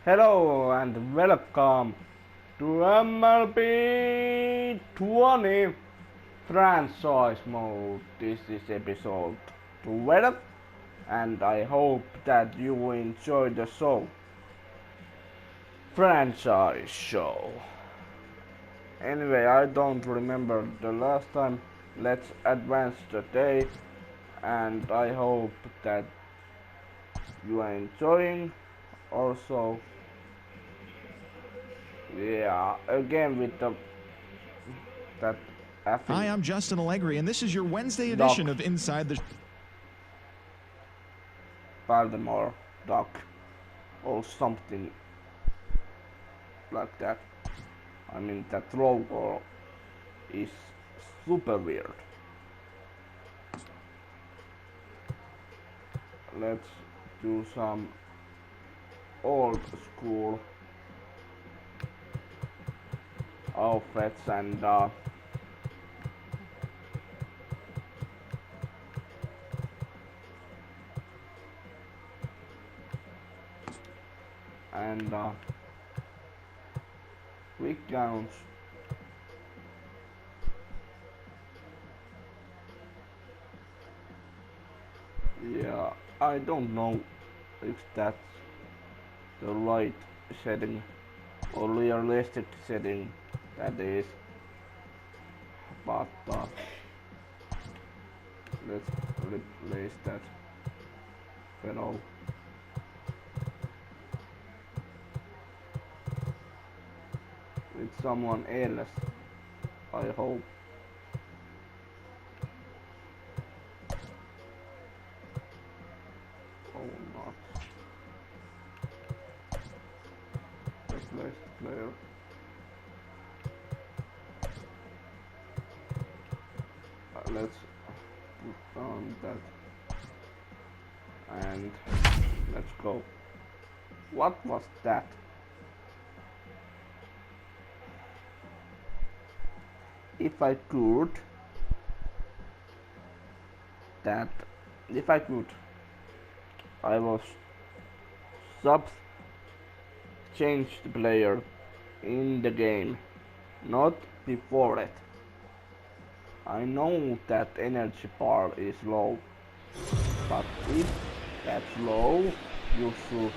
Hello and welcome to MLB 20 franchise mode. This is episode 12 and I hope that you enjoy the show. Franchise show. Anyway, I don't remember the last time. Let's advance the day and I hope that you are enjoying. Also, yeah, again with that. Hi, I'm Justin Allegri, and this is your Wednesday edition of Inside the Baltimore Doc, or something like that. I mean, that logo is super weird. Let's do some old school outfits and quick gowns. Yeah, I don't know if that's the right setting or realistic setting that is, but let's replace that fellow. With someone else, I hope. Oh, not. Replace the player. Let's put on that. And let's go. What was that? If I could, I was change the player in the game, not before it. I know that energy bar is low, but if that's low, you should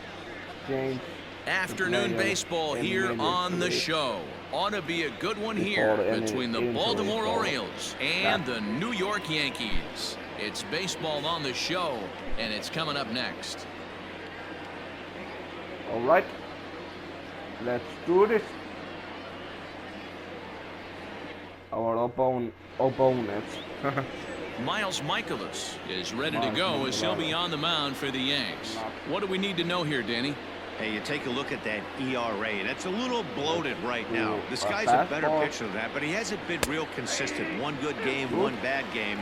change. Afternoon baseball here on the show. Ought to be a good one here between the Baltimore Orioles and the New York Yankees. It's baseball on the show, and it's coming up next. All right, let's do this. Our opponents. Miles Michaelis is ready to go as he'll be on the mound for the Yanks. What do we need to know here, Danny? Hey, you take a look at that ERA. That's a little bloated right now. This guy's a better pitcher than that, but he hasn't been real consistent. One good game, one bad game.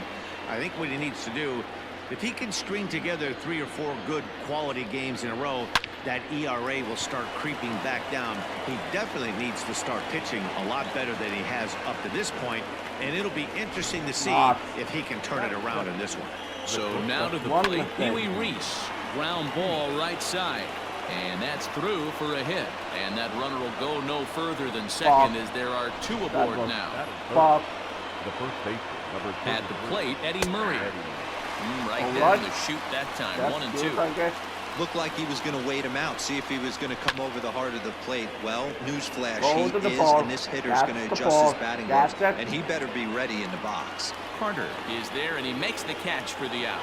I think what he needs to do, if he can string together 3 or 4 good quality games in a row, that ERA will start creeping back down. He definitely needs to start pitching a lot better than he has up to this point, and it'll be interesting to see if he can turn it around in this one. So now to the plate, Huey Reese. Ground ball right side. And that's through for a hit. And that runner will go no further than second as there are 2 aboard now. The first baseman, number 2. At the plate, Eddie Murray. Right there in the chute that time, 1 and 2. Looked like he was going to wait him out, see if he was going to come over the heart of the plate. Well, newsflash, he is, and this hitter's going to adjust his batting gloves, and he better be ready in the box. Carter is there, and he makes the catch for the out.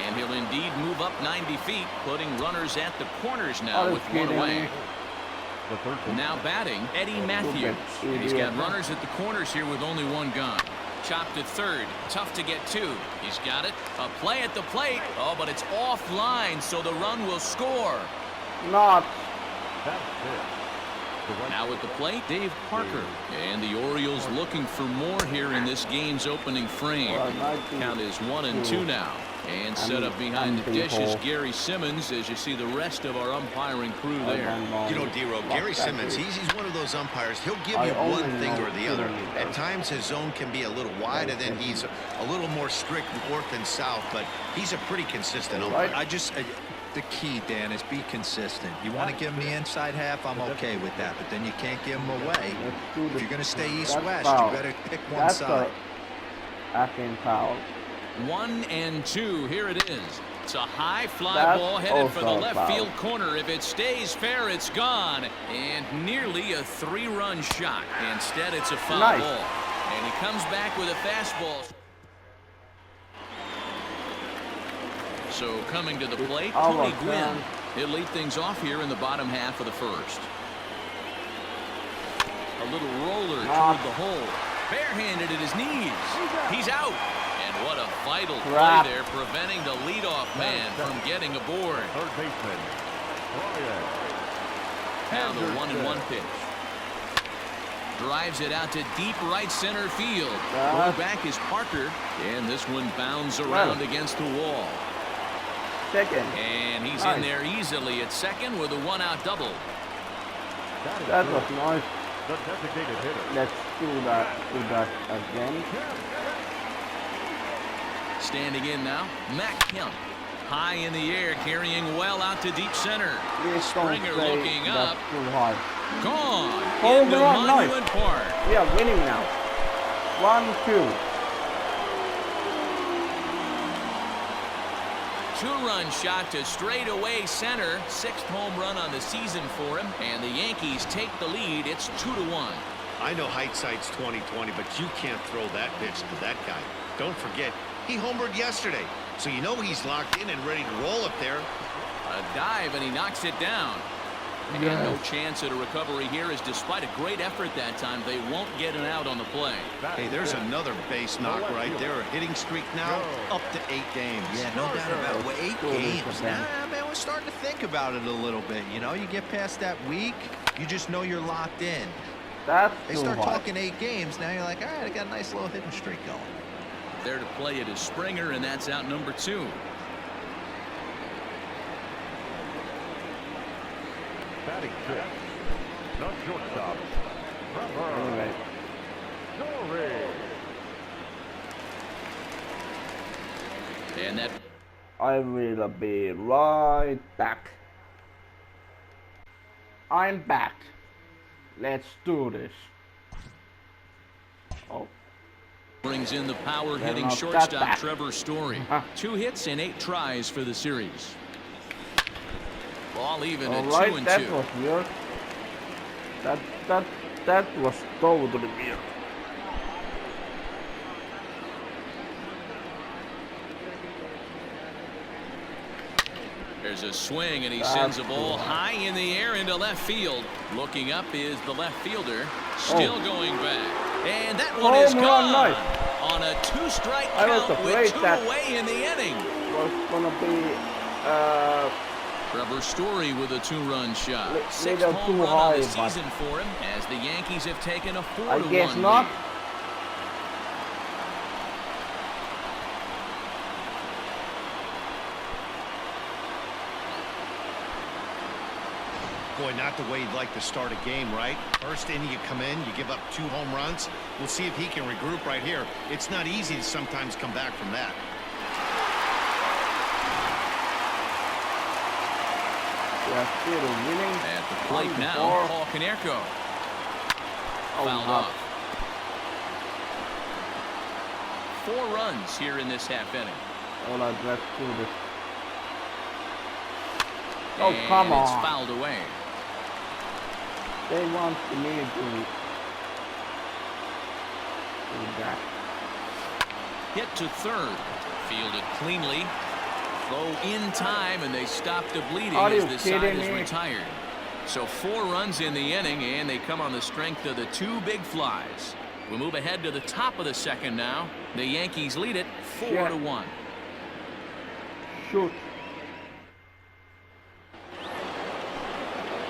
And he'll indeed move up 90 feet, putting runners at the corners now with 1 away. Now batting, Eddie Matthews. And he's got runners at the corners here with only 1 gone. Chopped to third. Tough to get to. He's got it. A play at the plate. Oh, but it's offline, so the run will score. Not. Now at the plate, Dave Parker. And the Orioles looking for more here in this game's opening frame. Count is 1 and 2 now. And set up behind the dishes, Gary Simmons, as you see the rest of our umpiring crew there. You know, D-Row, Gary Simmons, he's one of those umpires. He'll give you one thing or the other. At times, his zone can be a little wide, and then he's a little more strict north and south, but he's a pretty consistent umpire. the key, Dan, is be consistent. You want to give him the inside half, I'm okay with that, but then you can't give him away. If you're going to stay east-west, you better pick one side. That's a foul. 1 and 2. Here it is. It's a high fly ball headed for the left field corner. If it stays fair, it's gone. And nearly a 3-run shot. Instead, it's a foul ball. And he comes back with a fastball. So coming to the plate, Tony Gwynn. He'll lead things off here in the bottom half of the first. A little roller toward the hole. Barehanded at his knees. He's out. And what a vital play there, preventing the leadoff man from getting aboard. Third baseman. Now the 1-1 pitch. Drives it out to deep right center field. Going back is Parker. And this one bounds around against the wall. Second. And he's in there easily at second with a 1-out double. That was nice. The designated hitter. Let's do that again. Standing in now, Matt Kemp. High in the air, carrying well out to deep center. Springer looking up. Gone into Monument Park. We are winning now. 1-2. 2-run shot to straightaway center. 6th home run on the season for him. And the Yankees take the lead. It's 2-1. I know hindsight's 20/20, but you can't throw that pitch to that guy. Don't forget, he homered yesterday. So you know he's locked in and ready to roll up there. A dive, and he knocks it down. And no chance at a recovery here, as despite a great effort that time, they won't get an out on the play. Hey, there's another base knock right there. A hitting streak now up to 8 games. Yeah, no doubt about it. Well, 8 games. Nah, man, we're starting to think about it a little bit. You know, you get past that week, you just know you're locked in. They start talking 8 games, now you're like, all right, I got a nice little hitting streak going. There to play it is Springer, and that's out number 2. Batting 6. The shortstop. Anyway. And that. I will be right back. I'm back. Let's do this. Oh. Brings in the power-hitting shortstop Trevor Story. 2 hits and 8 tries for the series. Ball even at 2-2. That was weird. That was totally weird. There's a swing, and he sends a ball high in the air into left field. Looking up is the left fielder, still going back. And that one is gone on a 2-strike count with 2 away in the inning. Was gonna be Trevor Story with a 2-run shot. 6th home run on the season for him, as the Yankees have taken a 4-1 lead. I guess not. Boy, not the way you'd like to start a game, right? First inning, you come in, you give up 2 home runs. We'll see if he can regroup right here. It's not easy to sometimes come back from that. Still winning. At the plate now, Paul Konerko. Fouled off. 4 runs here in this half inning. Let's do this. And come on. It's fouled away. They want me to do that. Hit to third. Fielded cleanly. Throw in time, and they stop the bleeding as the side is retired. So 4 runs in the inning, and they come on the strength of the 2 big flies. We'll move ahead to the top of the second now. The Yankees lead it 4-1. Shoot.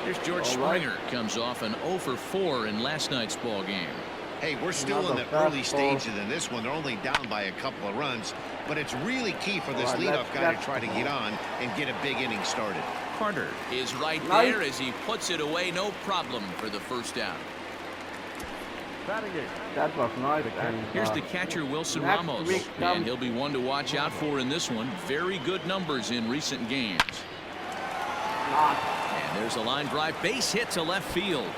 Here's George Springer. Comes off an 0-for-4 in last night's ball game. Hey, we're still in the early stages in this one. They're only down by a couple of runs, but it's really key for this leadoff guy to try to get on and get a big inning started. Carter is right there as he puts it away, no problem for the first out. That was nice. Here's the catcher, Wilson Ramos, and he'll be one to watch out for in this one. Very good numbers in recent games. And there's a line drive base hit to left field.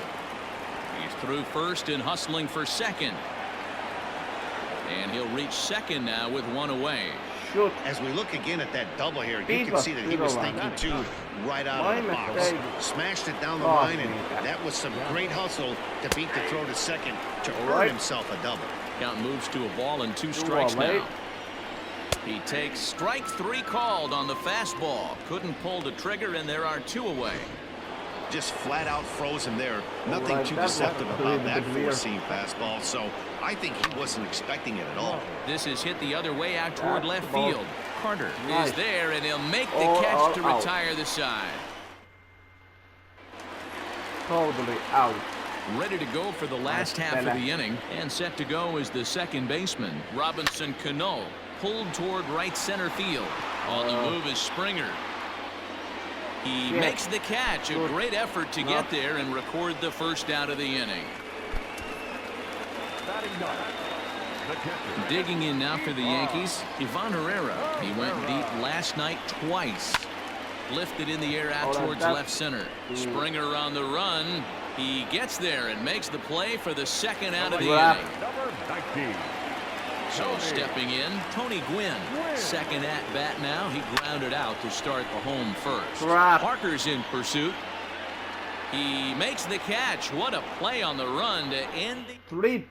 He's through first and hustling for second. And he'll reach second now with one away. As we look again at that double here, you can see that he was thinking too right out of the box. Smashed it down the line, and that was some great hustle to beat the throw to second to earn himself a double. Count moves to a ball and 2 strikes now. He takes strike 3 called on the fastball. Couldn't pull the trigger, and there are 2 away. Just flat out frozen there. Nothing too deceptive about that 4-seam fastball, so I think he wasn't expecting it at all. This is hit the other way out toward left field. Carter is there, and he'll make the catch to retire the side. Totally out. Ready to go for the last half of the inning, and set to go is the second baseman, Robinson Cano, pulled toward right center field. On the move is Springer. He makes the catch. A great effort to get there and record the first out of the inning. Digging in now for the Yankees, Ivan Herrera. He went deep last night twice. Lifted in the air out towards left center. Springer on the run. He gets there and makes the play for the second out of the inning. So stepping in, Tony Gwynn. Second at bat now. He grounded out to start the home first. Parker's in pursuit. He makes the catch. What a play on the run to end the...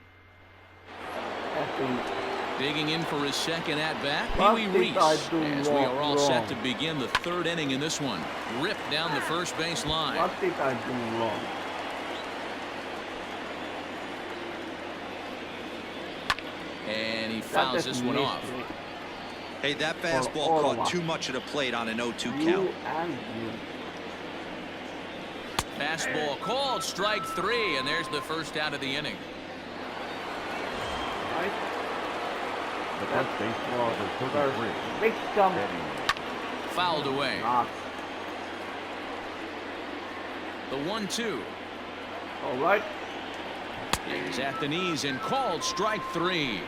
Digging in for his second at bat, Pee Wee Reese, as we are all set to begin the 3rd inning in this one. Ripped down the first base line. What did I do wrong? And he fouls this one off. Hey, that fastball caught too much of the plate on an 0-2 count. Fastball called, strike 3, and there's the first out of the inning. The first baseball is 33. Fouled away. The 1-2. All right. He's at the knees and called strike 3.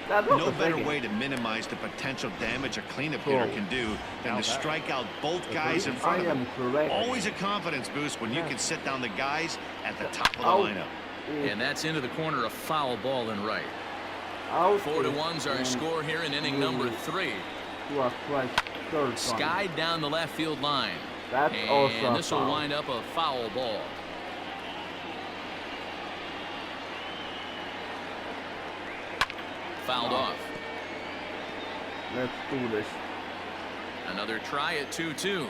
No better way to minimize the potential damage a cleanup hitter can do than to strike out both guys in front of him. Always a confidence boost when you can sit down the guys at the top of the lineup. And that's into the corner, a foul ball and right. 4-1's our score here in inning number 3. Skied down the left field line. And this will wind up a foul ball. Fouled off. Let's do this. Another try at 2-2.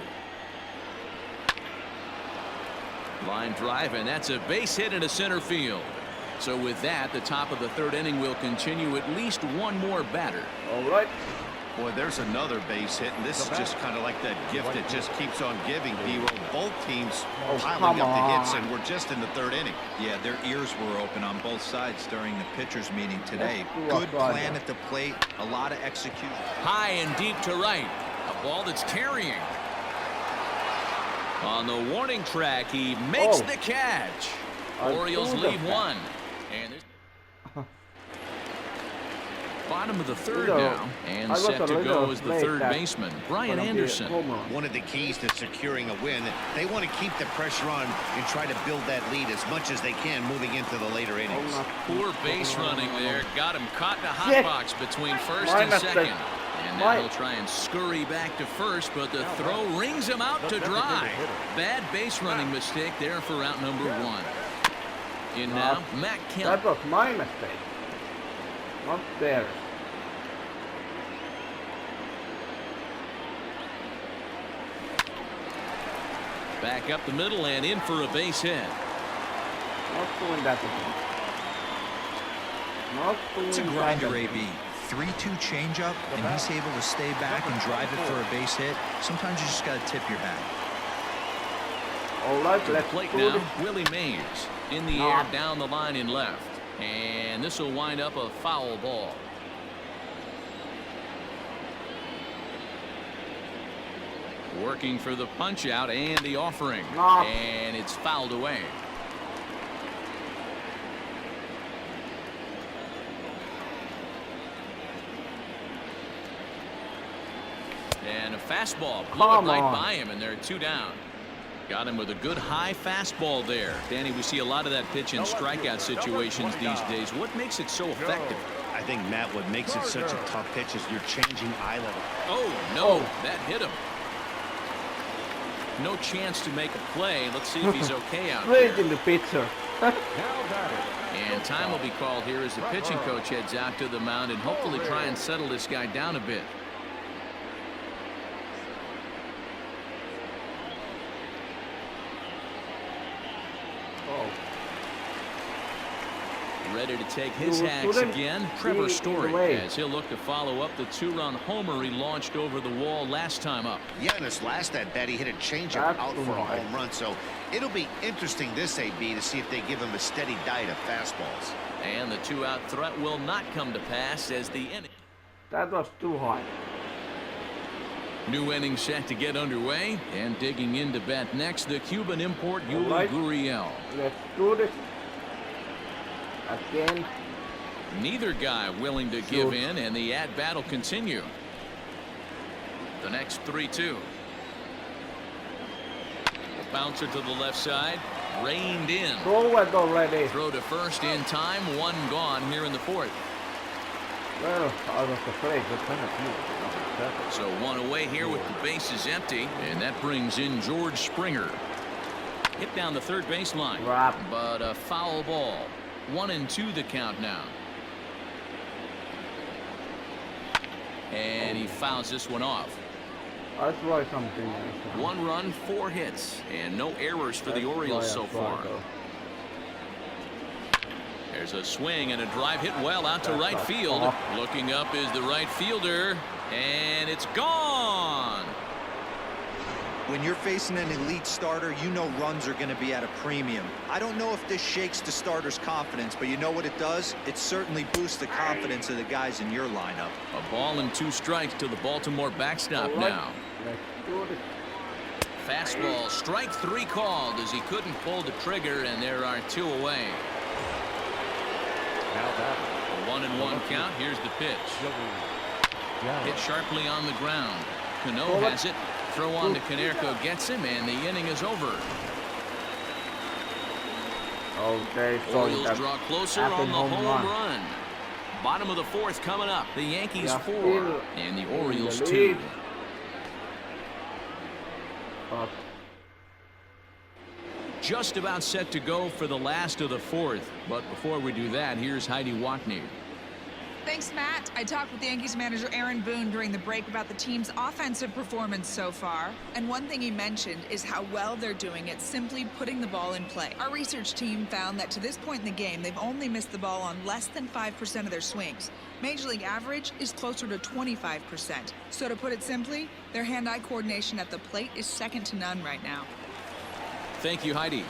Line drive, and that's a base hit into center field. So with that, the top of the 3rd inning will continue at least one more batter. All right. Boy, there's another base hit, and this is just kind of like that gift that just keeps on giving, D-Roll. Both teams piling up the hits, and we're just in the 3rd inning. Yeah, their ears were open on both sides during the pitchers' meeting today. Good plan at the plate, a lot of execution. High and deep to right. A ball that's carrying. On the warning track, he makes the catch. Orioles lead 1. And bottom of the 3rd now, and set to go is the 3rd baseman, Brian Anderson. One of the keys to securing a win, they want to keep the pressure on and try to build that lead as much as they can moving into the later innings. Poor base running there, got him caught in a hot box between first and second. And now he'll try and scurry back to first, but the throw rings him out to dry. Bad base running mistake there for out number 1. In now, Matt Kemp. That was my mistake. Not there. Back up the middle and in for a base hit. Not doing that again. Not doing it's a grinder, AB. 3-2 changeup, and he's able to stay back and drive it for a base hit. Sometimes you just got to tip your hat. All right, to the plate now, Willie Mays in the air down the line in left. And this will wind up a foul ball. Working for the punch out and the offering. And it's fouled away. And a fastball blew it right by him, and there are 2 down. Got him with a good high fastball there. Danny, we see a lot of that pitch in strikeout situations these days. What makes it so effective? I think, Matt, what makes it such a tough pitch is you're changing eye level. Oh, no, that hit him. No chance to make a play. Let's see if he's okay out there. Straight in the pitcher. And time will be called here as the pitching coach heads out to the mound and hopefully try and settle this guy down a bit. Ready to take his hacks again. Trevor Story, as he'll look to follow up the two-run homer he launched over the wall last time up. Yeah, in his last at-bat, he hit a changeup out for a home run. So it'll be interesting this AB to see if they give him a steady diet of fastballs. And the two-out threat will not come to pass as the inning. That was too high. New inning set to get underway, and digging in to bat next, the Cuban import Yuli Gurriel. Let's do this. Again. Neither guy willing to give in, and the at-bat will continue. The next 3-2. Bouncer to the left side, reined in. Throw it already. Throw to first in time, one gone here in the fourth. Well, I was afraid. So one away here with the bases empty, and that brings in George Springer. Hit down the third baseline, but a foul ball. 1-2 the count now. And he fouls this one off. I'll try something. 1 run, 4 hits, and no errors for the Orioles so far. There's a swing and a drive hit well out to right field. Looking up is the right fielder, and it's gone. When you're facing an elite starter, you know runs are going to be at a premium. I don't know if this shakes the starter's confidence, but you know what it does? It certainly boosts the confidence of the guys in your lineup. A ball and 2 strikes to the Baltimore backstop now. Fastball, strike 3 called as he couldn't pull the trigger, and there are 2 away. A 1-1 count. Here's the pitch. Hit sharply on the ground. Cano has it. Throw on to Konerko gets him, and the inning is over. Okay, so Orioles draw closer on the home run. Bottom of the 4th coming up. The Yankees 4 and the Orioles 2. Just about set to go for the last of the 4th. But before we do that, here's Heidi Watney. Thanks, Matt. I talked with Yankees manager Aaron Boone during the break about the team's offensive performance so far. And one thing he mentioned is how well they're doing at simply putting the ball in play. Our research team found that to this point in the game, they've only missed the ball on less than 5% of their swings. Major League average is closer to 25%. So to put it simply, their hand-eye coordination at the plate is second to none right now. Thank you, Heidi.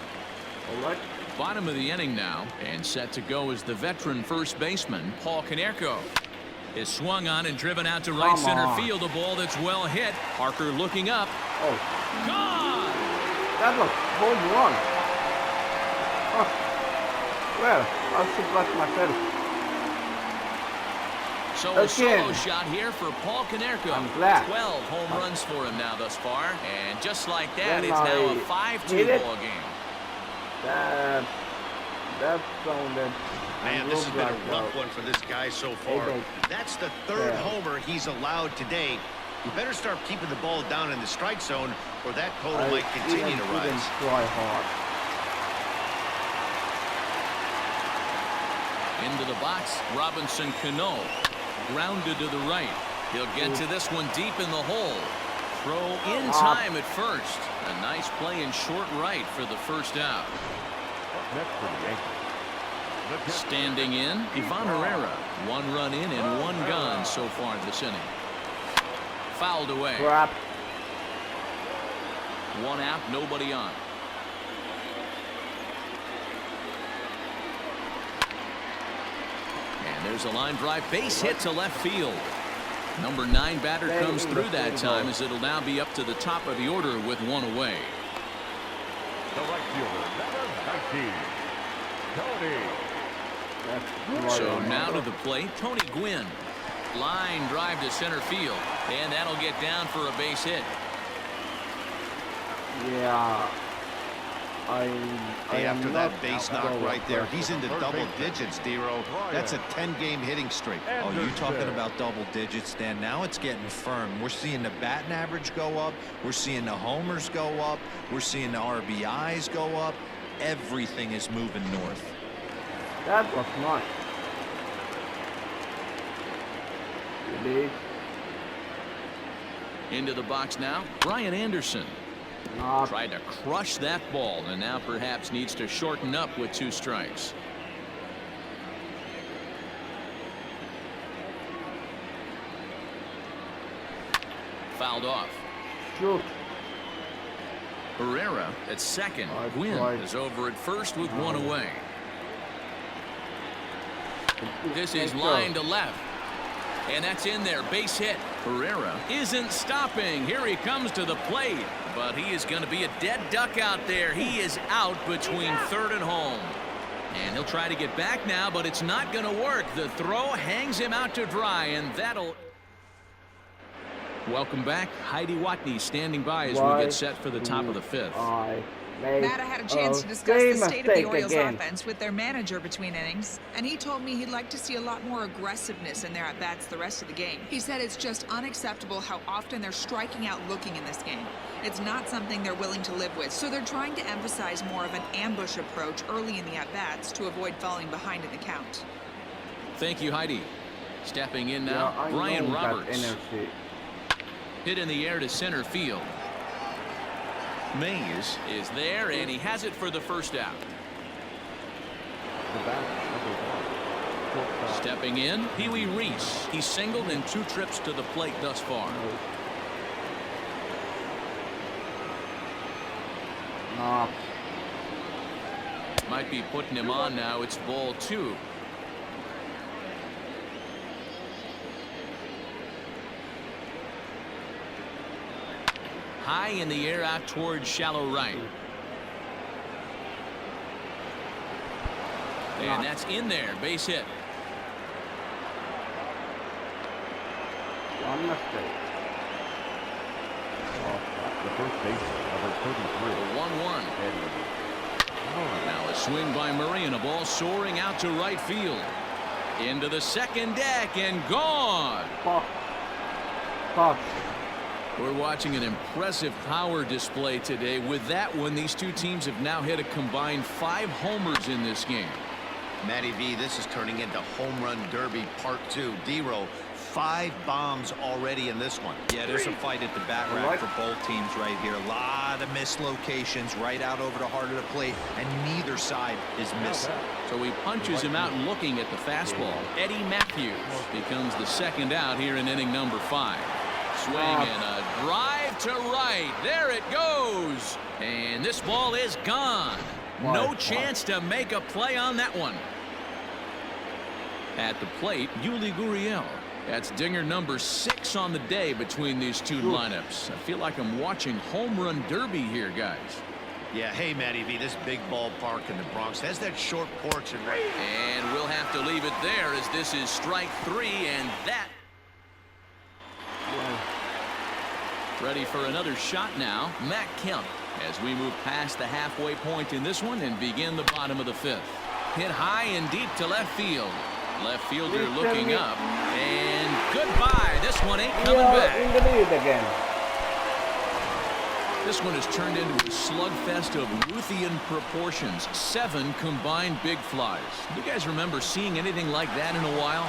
All right. Bottom of the inning now, and set to go is the veteran first baseman, Paul Konerko. Is swung on and driven out to right center field, a ball that's well hit. Parker looking up. Oh. Gone! That was home run. Oh. Well, I'll surprise myself. So a solo shot here for Paul Konerko. I'm glad. 12 home runs for him now thus far. And just like that, it's now a 5-2 ball game. That sounded. Man, this has been a rough one for this guy so far. That's the 3rd homer he's allowed today. You better start keeping the ball down in the strike zone, or that total might continue to rise. Try hard. Into the box, Robinson Cano. Grounded to the right. He'll get to this one deep in the hole. Throw in time at first. A nice play in short right for the first out. Standing in, Ivan Herrera. 1 run in and 1 gone so far this inning. Fouled away. 1 out, nobody on. And there's a line drive, base hit to left field. Number 9 batter comes through that time, as it'll now be up to the top of the order with 1 away. The right fielder, number 19, Tony. So now to the plate, Tony Gwynn. Line drive to center field, and that'll get down for a base hit. Yeah. Hey, after that base knock right there, he's into double digits, Dero. That's a 10-game hitting streak. Oh, you talking about double digits, Dan? Now it's getting firm. We're seeing the batting average go up. We're seeing the homers go up. We're seeing the RBIs go up. Everything is moving north. That was nice. Really? Into the box now, Brian Anderson. Tried to crush that ball, and now perhaps needs to shorten up with 2 strikes. Fouled off. Shoot. Herrera at second. Gwynn is over at first with 1 away. This is line to left. And that's in there, base hit. Herrera isn't stopping. Here he comes to the plate. But he is going to be a dead duck out there. He is out between third and home. And he'll try to get back now, but it's not going to work. The throw hangs him out to dry, and that'll... Welcome back. Heidi Watney standing by as we get set for the top of the 5th. Matt, I had a chance to discuss the state of the Orioles offense with their manager between innings, and he told me he'd like to see a lot more aggressiveness in their at-bats the rest of the game. He said it's just unacceptable how often they're striking out looking in this game. It's not something they're willing to live with, so they're trying to emphasize more of an ambush approach early in the at-bats to avoid falling behind in the count. Thank you, Heidi. Stepping in now, Brian Roberts. Hit in the air to center field. Mays is there, and he has it for the first out. Stepping in, Pee Wee Reese. He's singled in 2 trips to the plate thus far. Might be putting him on now. It's ball 2. High in the air out towards shallow right. And that's in there. Base hit. One mistake. The first base, number 33. 1-1. Now a swing by Murray and a ball soaring out to right field. Into the second deck and gone. We're watching an impressive power display today. With that one, these 2 teams have now hit a combined 5 homers in this game. Matty V, this is turning into home run derby part 2. Dero, 5 bombs already in this one. Yeah, there's a fight at the bat rack for both teams right here. A lot of mislocations right out over the heart of the plate, and neither side is missing. So he punches him out looking at the fastball. Eddie Matthews becomes the second out here in inning number 5. Swing and a drive to right. There it goes. And this ball is gone. No chance to make a play on that one. At the plate, Yuli Gurriel. That's dinger number 6 on the day between these 2 lineups. I feel like I'm watching home run derby here, guys. Yeah, hey, Matty V, this big ballpark in the Bronx has that short porch and right. And we'll have to leave it there as this is strike 3, and that. Ready for another shot now, Matt Kemp, as we move past the halfway point in this one and begin the bottom of the 5th. Hit high and deep to left field. Left fielder looking up, and goodbye. This one ain't coming back. In the lead again. This one has turned into a slugfest of Ruthian proportions. 7 combined big flies. You guys remember seeing anything like that in a while?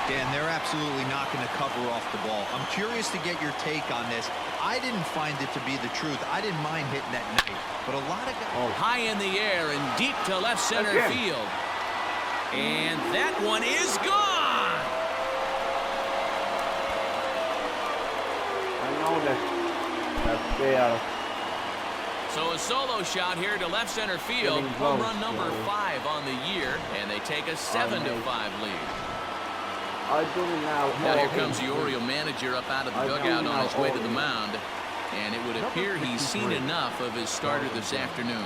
Dan, they're absolutely not going to cover off the ball. I'm curious to get your take on this. I didn't find it to be the truth. I didn't mind hitting that night, but a lot of guys... High in the air and deep to left center field. And that one is gone. I know that they are. So a solo shot here to left center field. Home run number 5 on the year, and they take a 7-5 lead. I do now. Now here comes the Oriole manager up out of the dugout on his way to the mound, and it would appear he's seen enough of his starter this afternoon.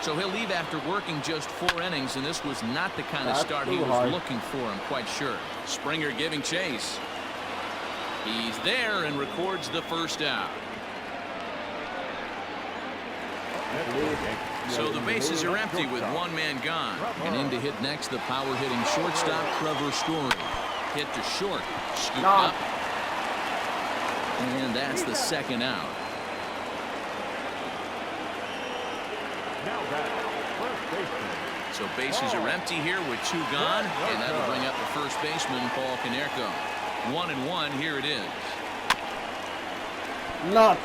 So he'll leave after working just 4 innings, and this was not the kind of start he was looking for, I'm quite sure. Springer giving chase. He's there and records the first out. So the bases are empty with one man gone. And in to hit next, the power-hitting shortstop, Trevor Story. Hit to short. Scooped up. And that's the second out. Now back, first baseman. So bases are empty here with two gone. And that'll bring up the first baseman, Paul Konerko. 1-1, here it is. Not.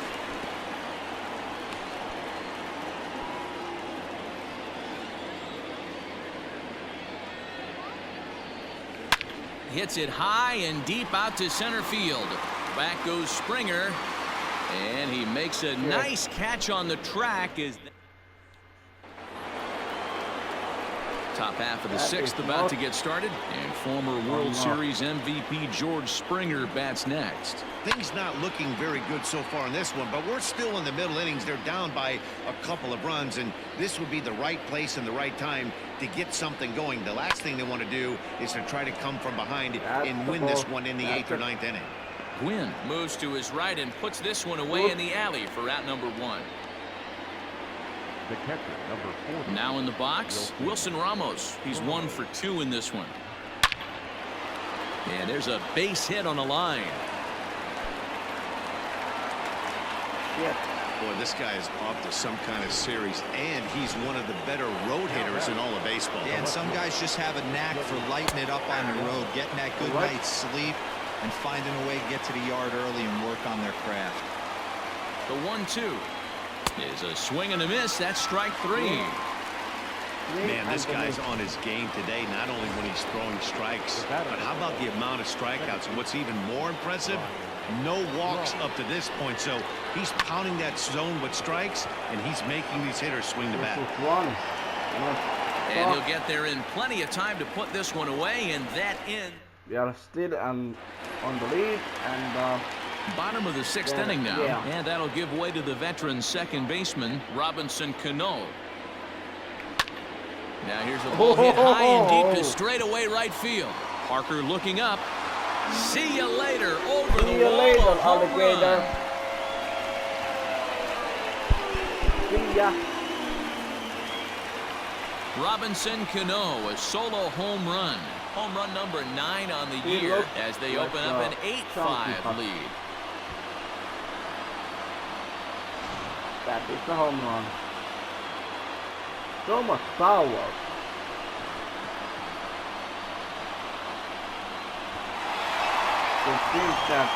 Hits it high and deep out to center field. Back goes Springer. And he makes a nice catch on the track. Top half of the sixth about to get started. And former World Series MVP George Springer bats next. Things not looking very good so far in this one, but we're still in the middle innings. They're down by a couple of runs, and this would be the right place and the right time to get something going. The last thing they want to do is to try to come from behind and win this one in the 8th or 9th inning. Gwynn moves to his right and puts this one away in the alley for out number 1. The catcher, number 40. Now in the box, Wilson Ramos. He's 1 for 2 in this one. And there's a base hit on the line. Boy, this guy is off to some kind of series, and he's one of the better road hitters in all of baseball. Yeah, and some guys just have a knack for lighting it up on the road, getting that good night's sleep, and finding a way to get to the yard early and work on their craft. The 1-2 is a swing and a miss. That's strike 3. Man, this guy's on his game today, not only when he's throwing strikes, but how about the amount of strikeouts? And what's even more impressive, no walks up to this point. So he's pounding that zone with strikes, and he's making these hitters swing the bat. And he'll get there in plenty of time to put this one away, and that in. We are still on the lead, and bottom of the 6th inning now, and that'll give way to the veteran second baseman, Robinson Cano. Now here's a ball hit high and deep to straightaway right field. Parker looking up. See you later. Over the wall. A home run. See ya. Robinson Cano, a solo home run. Home run number 9 on the year as they open up an 8-5 lead. That is the home run. So much power. It seems that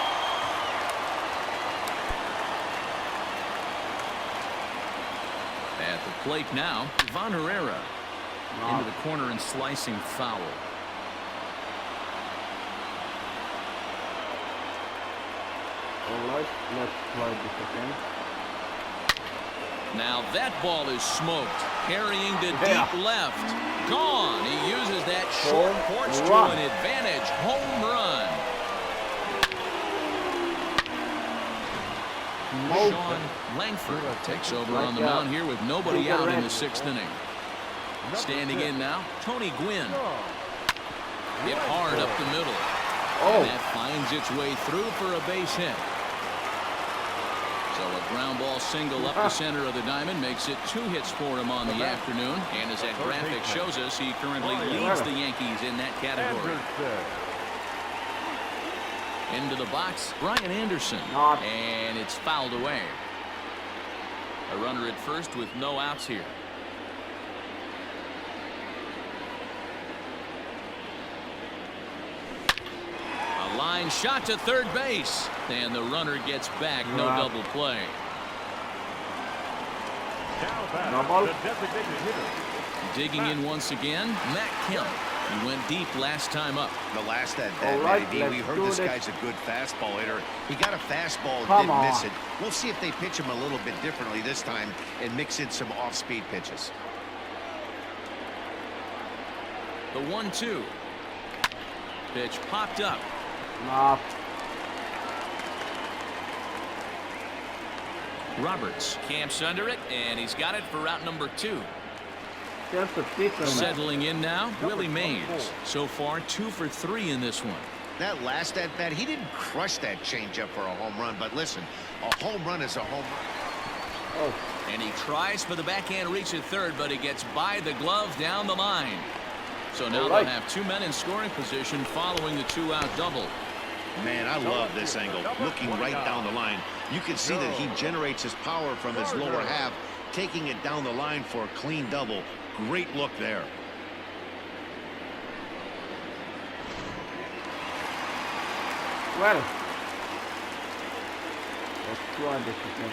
at the plate now, Von Herrera into the corner and slicing foul. Alright, let's try this again. Now that ball is smoked. Carrying to deep left. Gone. He uses that short porch to an advantage. Home run. Sean Langford takes over on the mound here with nobody out in the 6th inning. Standing in now, Tony Gwynn. Hit hard up the middle. And that finds its way through for a base hit. So a ground ball single up the center of the diamond makes it 2 hits for him on the afternoon. And as that graphic shows us, he currently leads the Yankees in that category. Into the box, Brian Anderson. And it's fouled away. A runner at first with no outs here. A line shot to third base. And the runner gets back. No double play. The designated hitter. Digging in once again, Matt Kemp. He went deep last time up. The last at bat, we heard this guy's a good fastball hitter. He got a fastball and didn't miss it. We'll see if they pitch him a little bit differently this time and mix in some off-speed pitches. The 1-2. Pitch popped up. Roberts camps under it, and he's got it for route number 2. Settling in now, Willie Mays. So far, 2 for 3 in this one. That last at bat, he didn't crush that changeup for a home run, but listen, a home run is a home run. And he tries for the backhand reach at third, but he gets by the glove down the line. So now they'll have two men in scoring position following the two-out double. Man, I love this angle. Looking right down the line. You can see that he generates his power from his lower half, taking it down the line for a clean double. Great look there. Well, let's try this again.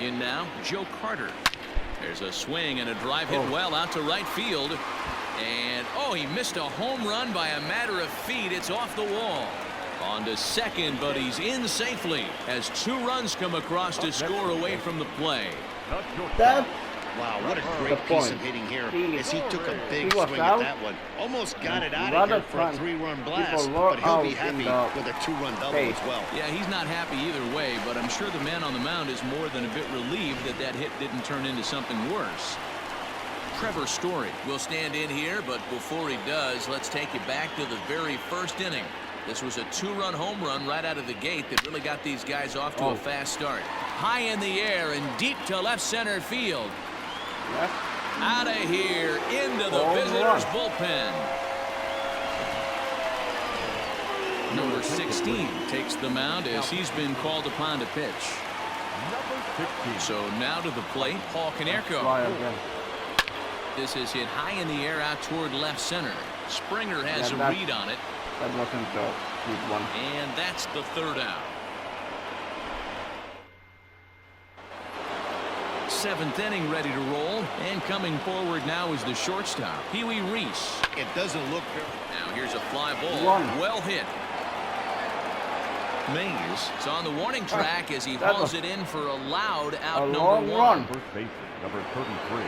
In now, Joe Carter. There's a swing and a drive hit well out to right field. And, oh, he missed a home run by a matter of feet. It's off the wall. On to second, but he's in safely as 2 runs come across to score away from the play. Wow, what a great piece of hitting here as he took a big swing at that one. Almost got it out of here for a 3-run blast, but he'll be happy with a 2-run double as well. Yeah, he's not happy either way, but I'm sure the man on the mound is more than a bit relieved that that hit didn't turn into something worse. Trevor Story will stand in here, but before he does, let's take you back to the very first inning. This was a 2-run home run right out of the gate that really got these guys off to a fast start. High in the air and deep to left center field. Out of here into the visitors' bullpen. Number 16 takes the mound as he's been called upon to pitch. So now to the plate, Paul Konerko. This is hit high in the air out toward left center. Springer has a read on it. That wasn't a good one. And that's the 3rd out. 7th inning ready to roll. And coming forward now is the shortstop, Pee Wee Reese. It doesn't look good. Now here's a fly ball. Well hit. Mays is on the warning track as he hauls it in for a loud out number 1. First baseman, number 33.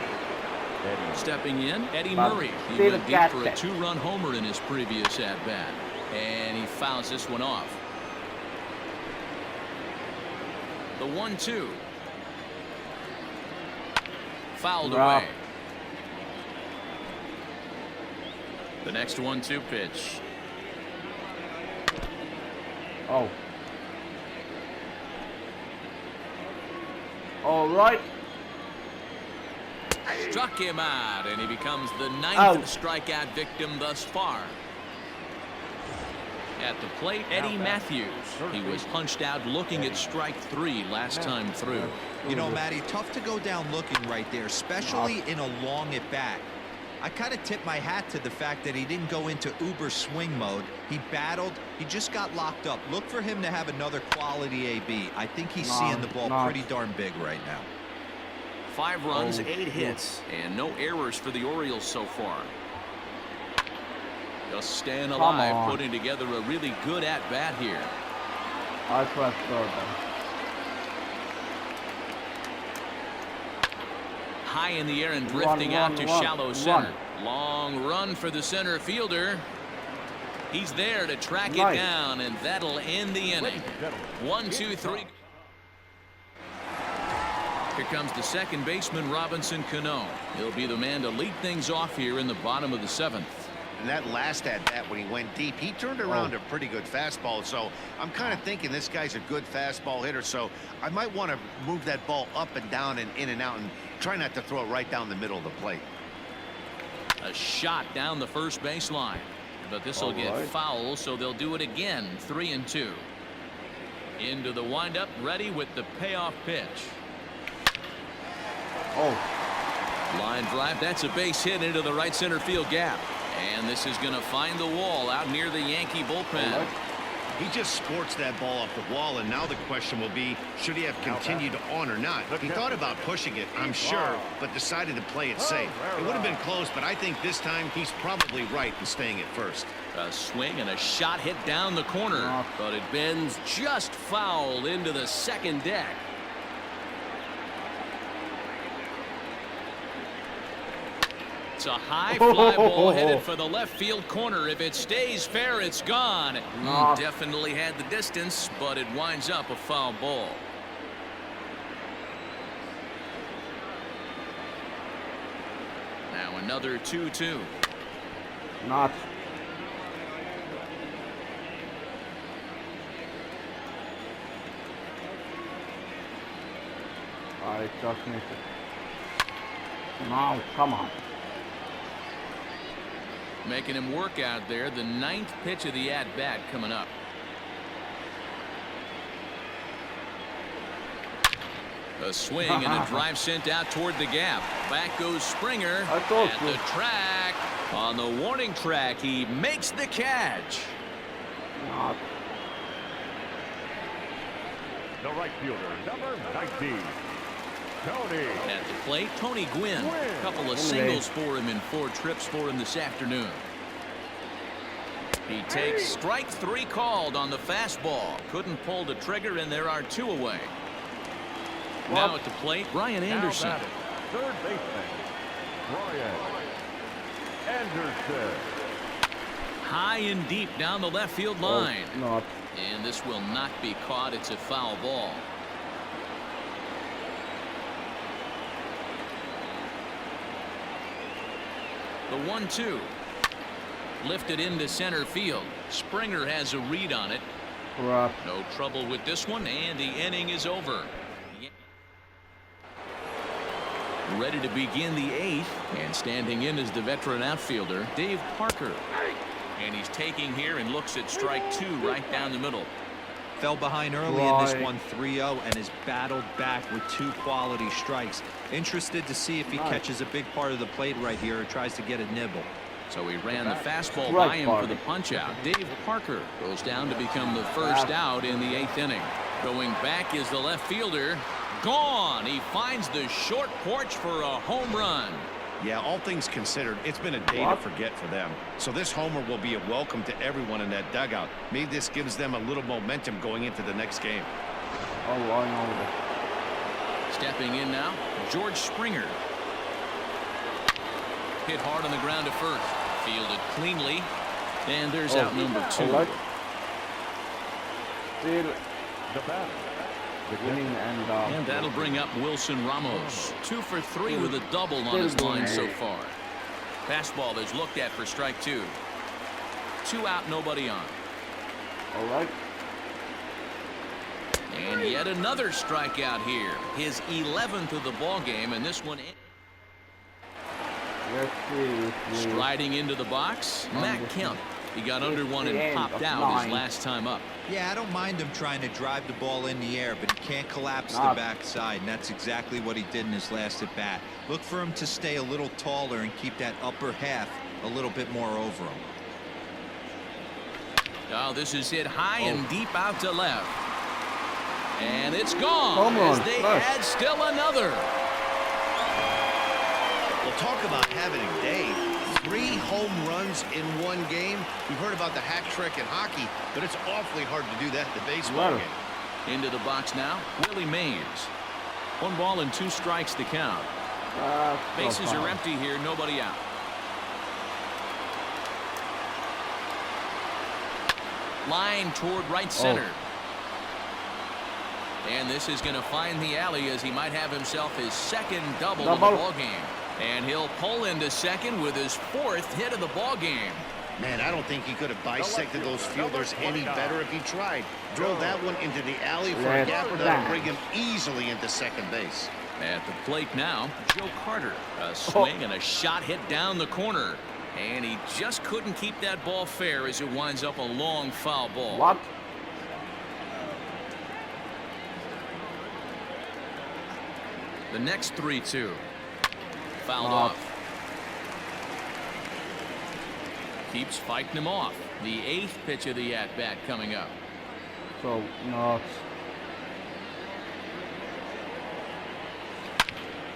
Stepping in, Eddie Murray. He went deep for a 2-run homer in his previous at-bat. And he fouls this one off. The 1-2. Fouled away. The next 1-2 pitch. Oh. All right. Struck him out, and he becomes the 9th strikeout victim thus far. At the plate, Eddie Matthews. He was punched out looking at strike 3 last time through. You know, Matty, tough to go down looking right there, especially in a long at-bat. I kind of tip my hat to the fact that he didn't go into uber swing mode. He battled. He just got locked up. Look for him to have another quality AB. I think he's seeing the ball pretty darn big right now. 5 runs, 8 hits, and no errors for the Orioles so far. Just staying alive, putting together a really good at-bat here. I trust Gordon. High in the air and drifting out to shallow center. Long run for the center fielder. He's there to track it down, and that'll end the inning. 1, 2, 3. Here comes the second baseman, Robinson Cano. He'll be the man to lead things off here in the bottom of the 7th. And that last at-bat when he went deep, he turned around a pretty good fastball. So I'm kind of thinking this guy's a good fastball hitter. So I might want to move that ball up and down and in and out and try not to throw it right down the middle of the plate. A shot down the first baseline. But this will get foul, so they'll do it again. 3-2. Into the windup, ready with the payoff pitch. Line drive. That's a base hit into the right center field gap. And this is going to find the wall out near the Yankee bullpen. He just sports that ball off the wall, and now the question will be, should he have continued on or not? He thought about pushing it, I'm sure, but decided to play it safe. It would have been close, but I think this time he's probably right in staying at first. A swing and a shot hit down the corner, but it bends just foul into the second deck. It's a high fly ball headed for the left field corner. If it stays fair, it's gone. Definitely had the distance, but it winds up a foul ball. Now another 2-2. Not. I just missed it. No, come on. Making him work out there. The 9th pitch of the at-bat coming up. A swing and a drive sent out toward the gap. Back goes Springer at the track. On the warning track, he makes the catch. Not. The right fielder, number 19, Tony. At the plate, Tony Gwynn. A couple of singles for him and 4 trips for him this afternoon. He takes strike 3 called on the fastball. Couldn't pull the trigger, and there are 2 away. Now at the plate, Brian Anderson. Third baseman, Brian Anderson. High and deep down the left field line. Not. And this will not be caught. It's a foul ball. The 1-2. Lifted into center field. Springer has a read on it. Crap. No trouble with this one, and the inning is over. Ready to begin the 8th, and standing in is the veteran outfielder, Dave Parker. And he's taking here and looks at strike 2 right down the middle. Fell behind early in this one 3-0 and has battled back with 2 quality strikes. Interested to see if he catches a big part of the plate right here or tries to get a nibble. So he ran the fastball by him for the punch out. Dave Parker goes down to become the first out in the 8th inning. Going back is the left fielder. Gone. He finds the short porch for a home run. Yeah, all things considered, it's been a day to forget for them. So this homer will be a welcome to everyone in that dugout. Maybe this gives them a little momentum going into the next game. Oh, I know that. Stepping in now, George Springer. Hit hard on the ground to first. Fielded cleanly. And there's out number 2. Still The batter. And that'll bring up Wilson Ramos. 2 for 3 with a double on his line so far. Fastball is looked at for strike 2. 2 out, nobody on. All right. And yet another strikeout here. His 11th of the ball game, and this one. Striding into the box, Matt Kemp. He got under one and popped out his last time up. Yeah, I don't mind him trying to drive the ball in the air, but he can't collapse the backside, and that's exactly what he did in his last at bat. Look for him to stay a little taller and keep that upper half a little bit more over him. Oh, this is hit high and deep out to left. And it's gone as they add still another. Well, talk about having a day. 3 home runs in one game. We've heard about the hat trick in hockey, but it's awfully hard to do that in the baseball game. Into the box now, Willie Mays. 1 ball and 2 strikes to count. Bases are empty here, nobody out. Line toward right center. And this is going to find the alley as he might have himself his 2nd double of the ball game. And he'll pull into second with his 4th hit of the ball game. Man, I don't think he could have bisected those fielders any better if he tried. Drilled that one into the alley for a gapper that'll bring him easily into second base. At the plate now, Joe Carter. A swing and a shot hit down the corner. And he just couldn't keep that ball fair as it winds up a long foul ball. What? The next 3-2. Fouled off. Keeps fighting him off. The 8th pitch of the at-bat coming up. So, nuts.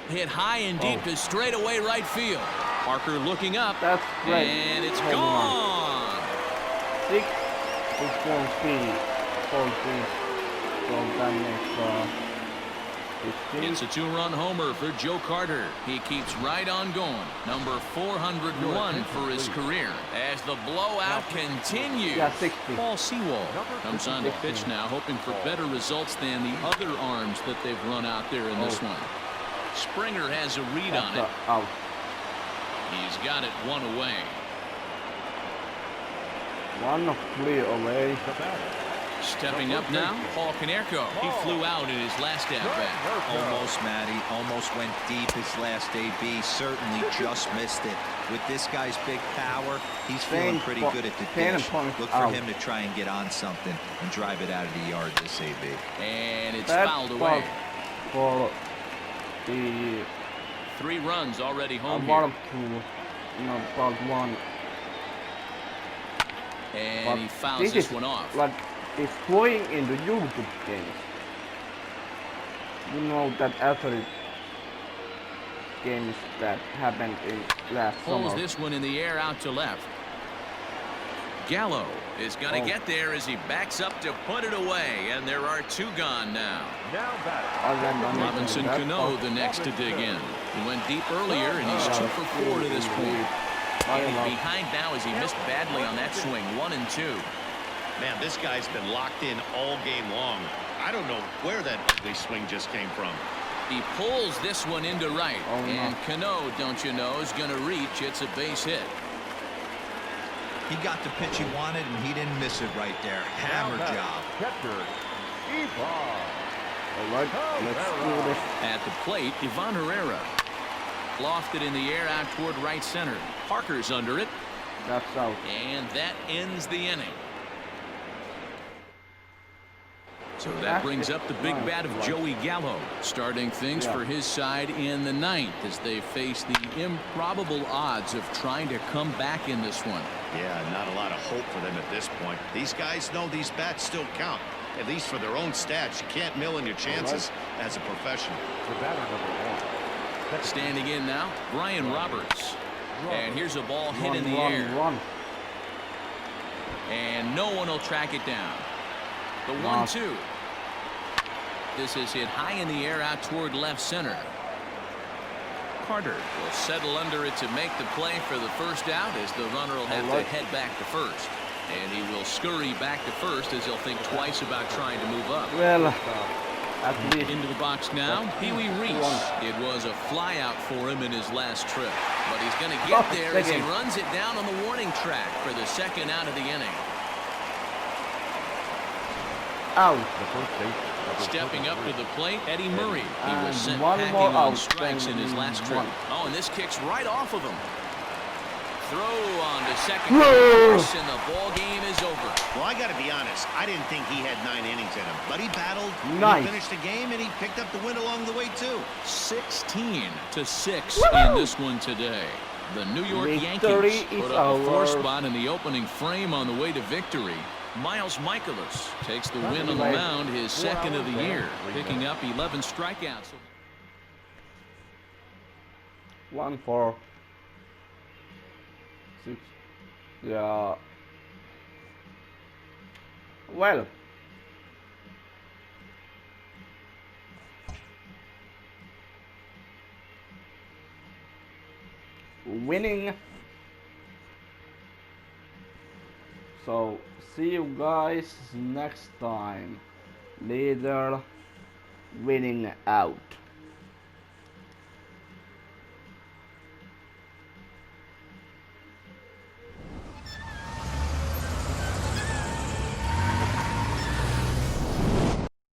Hit high and deep to straightaway right field. Parker looking up. That's great. And it's gone. 6 to 14. So that makes it's a 2-run homer for Joe Carter. He keeps right on going. Number 401 for his career as the blowout continues. Yeah, 60. Paul Sewald comes on to pitch now, hoping for better results than the other arms that they've run out there in this one. Springer has a read on it. Out. He's got it 1 away. 1 clear away. Stepping up now, Paul Konerko. He flew out in his last at-bat. Almost, Matty. Almost went deep his last AB. Certainly just missed it. With this guy's big power, he's feeling pretty good at the dish. Look for him to try and get on something and drive it out of the yard this AB. And it's fouled away. For the 3 runs already home here. About one. And but he fouls this one off. Like it's going in the YouTube games. You know that after games that happened in last Pulls summer. this one in the air out to left. Gallo is going to get there as he backs up to put it away, and there are 2 gone now. Robinson Cano the next to dig in. He went deep earlier, and he's 2 for 4 to this point. And he's behind now as he missed badly on that swing. 1 and 2. Man, this guy's been locked in all game long. I don't know where that ugly swing just came from. He pulls this one into right. And Cano, don't you know, is going to reach. It's a base hit. He got the pitch he wanted, and he didn't miss it right there. Hammer job. All right, let's do this. At the plate, Ivan Herrera. Lofted in the air out toward right center. Parker's under it. That's out. And that ends the inning. So that brings up the big bat of Joey Gallo, starting things for his side in the 9th as they face the improbable odds of trying to come back in this one. Yeah, not a lot of hope for them at this point. These guys know these bats still count, at least for their own stats. You can't mill in your chances as a professional. The batter number 1. Standing in now, Brian Roberts. And here's a ball hit in the air. And no one will track it down. The 1-2. This is hit high in the air out toward left center. Carter will settle under it to make the play for the first out as the runner will have to head back to first. And he will scurry back to first as he'll think twice about trying to move up. Well, into the box now, Pee-wee Reese. It was a fly out for him in his last trip. But he's going to get there as he runs it down on the warning track for the 2nd out of the inning. Out. Stepping up to the plate, Eddie Murray. He was sent packing on strikes in his last trip. Oh, and this kicks right off of him. Throw on to second base, and the ball game is over. Well, I got to be honest. I didn't think he had 9 innings in him, but he battled. He finished the game, and he picked up the win along the way too. 16-6 in this one today. The New York Yankees put up a 4 spot in the opening frame on the way to victory. Miles Michaelis takes the win on the mound, his 2nd of the year, picking up 11 strikeouts. 1, 4, 6. Yeah. Well. Winning. So see you guys next time. Later. Winning out.